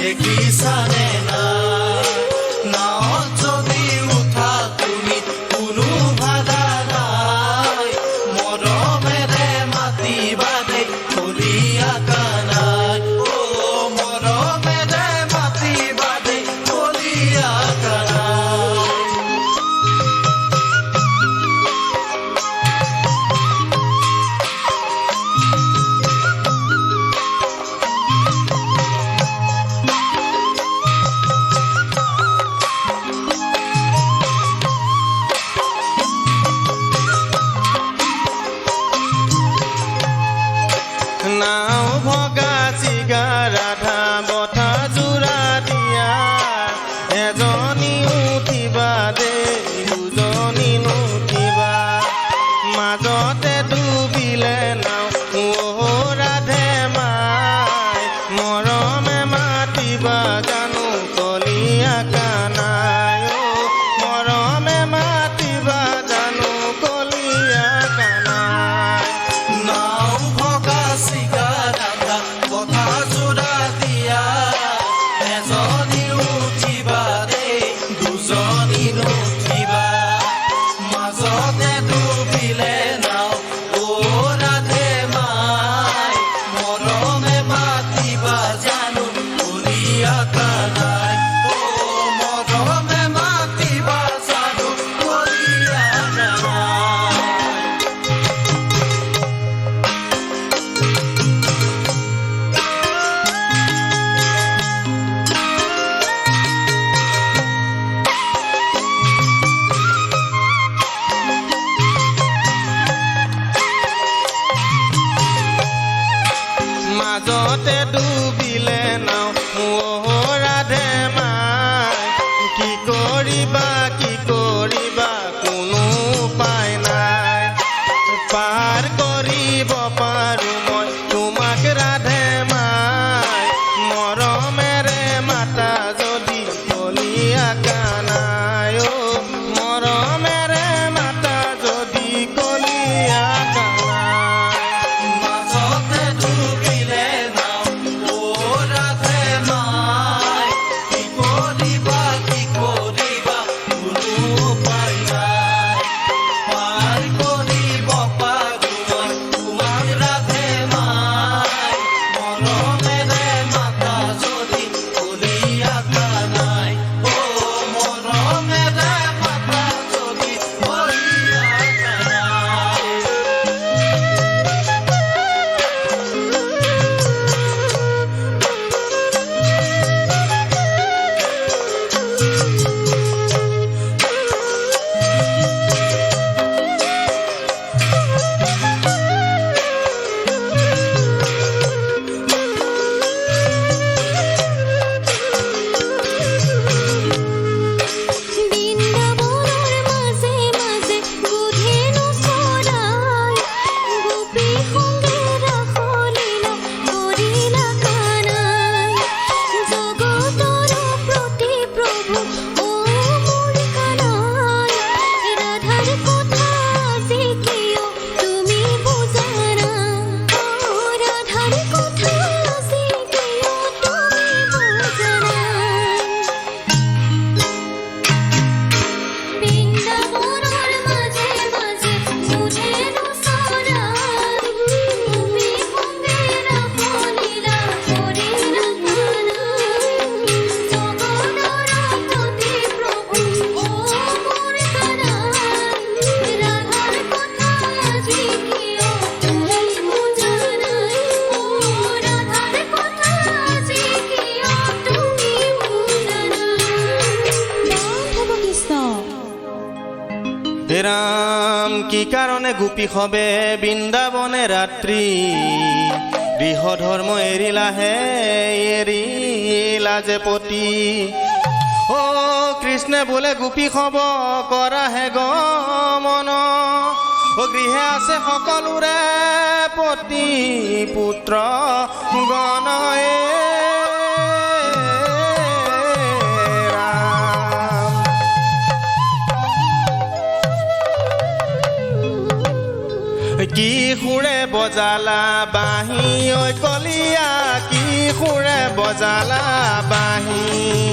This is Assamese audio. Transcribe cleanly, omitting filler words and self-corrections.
দেখিছানে নাই নাৱত যদি উঠা তুমি কোনো বাধা নাই মৰমেৰে মাতিবা দেই কলীয়া কানাই মৰমেৰে মাতিবা দেই কলীয়া কানাই নাও ভগা চিগা ৰাধা বঠা জোৰা দিয়া এজনী উঠিবা দেই দুজনী নুঠিবা মাজতে ডুবিলে নাও ৰাধে মাই মৰমে মাতিবা জানো কলীয়া কানাই মৰমে মাতিবা জানো কলীয়া কানাই নাও ভগা চিগা ৰাধা বঠা জোৰা দিয়া এজনী উঠিবা দেই দুজনী নুঠিবা মাজতে ডুবিলে নাও ৰাধে মাই মৰমে মাতিবা জানো কলীয়া কানাই মৰমে মাতিবা জানো কলীয়া কানাই মাজতে ডুবিলে নাও ৰাধে মাই কি কৰিবা কোনো উপায় নাই পাৰ কৰিব পাৰো মই তোমাক ৰাধে মাই মৰমেৰে মাতা যদি কলীয়া কানাই মৰমেৰে মাতা যদি কলীয়া কানাই মাজতে ডুবিলে নাও ৰাধে মাই কি কৰিবা কোনো উপায় নাই পাৰ কৰিব পাৰো মই তোমাক ৰাধে মাই মৰমেৰে মাতা যদি কলীয়া কানাই মৰমেৰে মাতা যদি কলীয়া কানাই বৃন্দাবনৰ মাজে মাজে বুধেনো চৰাই গোপী সংগে ৰাসলীলা কৰিলা কানাই জগতৰ প্ৰতি প্ৰভু মোৰ কানাই ৰাধাৰ কথা আজি কিয় তুমি বুজা নাই ৰাধাৰ কথা আজি কিয় তুমি বুজা নাই বৃন্দাবনৰ মাজে মাজে বুধেনো চৰাই গোপী সংগে ৰাসলীলা কৰিলা কানাই জগতৰ প্ৰতি প্ৰভু মোৰ কানাই ৰাধাৰ কথা আজি কিয় তুমি বুজা নাই ৰাধাৰ কথা আজি কিয় তুমি বুজা নাই মাধৱ কৃষ্ণ হে ৰাম কি কাৰণে গোপী হবে বৃন্দাবনে ৰাত্ৰি গৃহ ধৰ্ম এৰিলা যে পতি কৃষ্ণে বোলে গোপী হব কৰাহে গমন গৃহে আছে সকলোৰে পতি পুত্ৰ গণয়ে কি সুৰে বজালা বাঁহী ঐ কলীয়া কি সুৰে বজালা বাঁহী